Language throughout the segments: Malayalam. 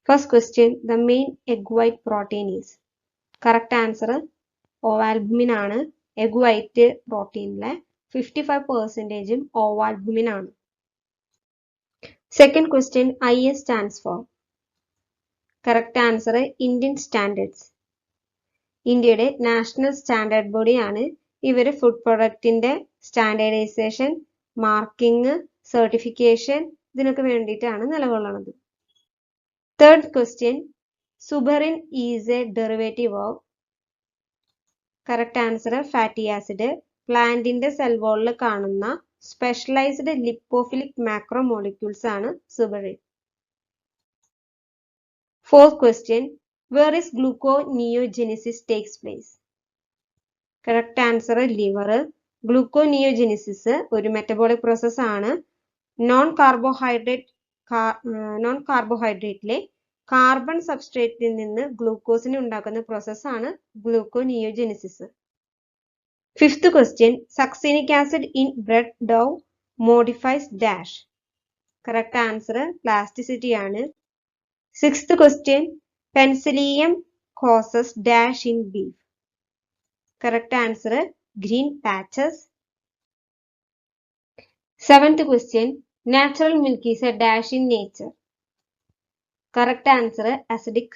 First question, the main egg white protein is. Correct answer ovalbumin ആണ്. egg white പ്രോട്ടീനിലെ 55% ovalbumin ആണ്. Second question, IS stands for. Correct answer Indian Standards. ഇന്ത്യയുടെ നാഷണൽ സ്റ്റാൻഡേർഡ് ബോഡിയാണ്. ഇവർ ഫുഡ് പ്രൊഡക്റ്റിന്റെ സ്റ്റാൻഡേർഡൈസേഷൻ, മാർക്കിംഗ്, സർട്ടിഫിക്കേഷൻ ഇതിനൊക്കെ വേണ്ടിയിട്ടാണ് നിലകൊള്ളുന്നത്. Third question, suberin is a derivative of. Correct answer fatty acid. പ്ലാന്റിന്റെ സെൽ വാളിൽ കാണുന്ന സ്പെഷ്യലൈസ്ഡ് ലിപ്പോഫിലിക് മാക്രോമോളിക്യൂൾസ് ആണ് സുബറിൻ. Fourth question, where is gluconeogenesis takes place? Correct answer liver. Gluconeogenesis ഒരു മെറ്റബോളിക് പ്രോസസ് ആണ്. നോൺ കാർബോഹൈഡ്രേറ്റിലെ കാർബൺ സബ്സ്ട്രേറ്റിൽ നിന്ന് ഗ്ലൂക്കോസിനെ ഉണ്ടാക്കുന്ന പ്രോസസ്സാണ് ഗ്ലൂക്കോനിയോജെനിസിസ്. Fifth question, succinic acid in bread dough modifies dash. Correct answer plasticity ആണ്. Sixth question, penicillium causes dash in beef. Correct answer green patches. Seventh question, natural milk is a dash in nature. Correct answer acidic.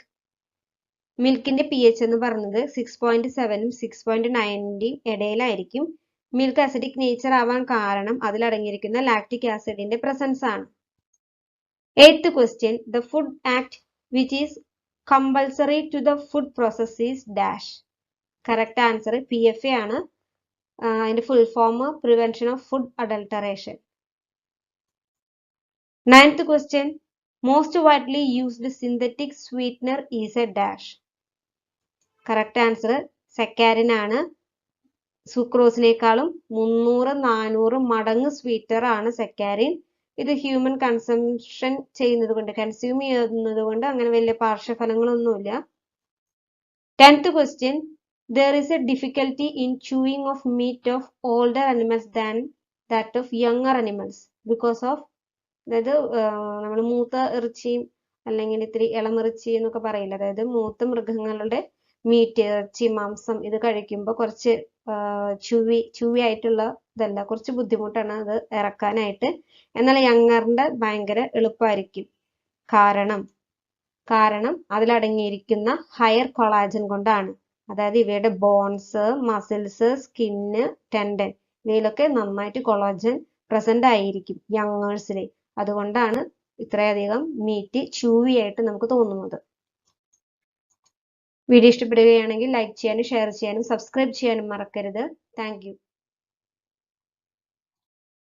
മിൽക്കിന്റെ pH എന്ന് പറയുന്നത് 6.7 6.9 ഇടയിലായിരിക്കും. മിൽക്ക് അസിഡിക് നേച്ചർ ആവാൻ കാരണം അതിലടങ്ങിയിരിക്കുന്ന ലാക്റ്റിക് ആസിഡിന്റെ പ്രസൻസ് ആണ്. Eighth question, the Food Act which is compulsory to the food process is dash. Correct answer PFA ആണ്. അതിന്റെ full form prevention of food അഡൾട്ടറേഷൻ. Ninth question, most widely used synthetic sweetener is a dash. Correct answer സക്കാരിൻ ആണ്. സുക്രോസിനേക്കാളും 300-400 മടങ്ങ് സ്വീറ്റർ ആണ് സക്കാരിൻ. ഇത് ഹ്യൂമൻ കൺസംഷൻ ചെയ്യുന്നത് കൊണ്ട്, കൺസ്യൂം ചെയ്യുന്നത് കൊണ്ട് അങ്ങനെ വലിയ പാർശ്വഫലങ്ങളൊന്നുമില്ല. 10th question, there is a difficulty in chewing of meat of older animals than that of younger animals because of, അതായത് നമ്മൾ മൂത്ത ഇറച്ചിയും അല്ലെങ്കിൽ ഇത്തിരി ഇളമിറച്ചി എന്നൊക്കെ പറയില്ല, അതായത് മൂത്ത മൃഗങ്ങളുടെ മീറ്റ്, ഇറച്ചി, മാംസം ഇത് കഴിക്കുമ്പോൾ കുറച്ച് ചുവി ആയിട്ടുള്ള ഇതല്ല, കുറച്ച് ബുദ്ധിമുട്ടാണ് അത് ഇറക്കാനായിട്ട്. എന്നാൽ യങ്ങറിന്റെ ഭയങ്കര എളുപ്പമായിരിക്കും. കാരണം അതിലടങ്ങിയിരിക്കുന്ന ഹയർ കൊളാജൻ കൊണ്ടാണ്. അതായത് ഇവയുടെ ബോൺസ്, മസിൽസ്, സ്കിന്ന്, ടെൻഡൻ ഇവയിലൊക്കെ നന്നായിട്ട് കൊളാജൻ പ്രസന്റ് ആയിരിക്കും യങ്ങേഴ്സിൽ. അതുകൊണ്ടാണ് ഇത്രയധികം മീറ്റ് ചൂവി ആയിട്ട് നമുക്ക് തോന്നുന്നത്. വീഡിയോ ഇഷ്ടപ്പെടുകയാണെങ്കിൽ ലൈക്ക് ചെയ്യാനും ഷെയർ ചെയ്യാനും സബ്സ്ക്രൈബ് ചെയ്യാനും മറക്കരുത്. Thank you.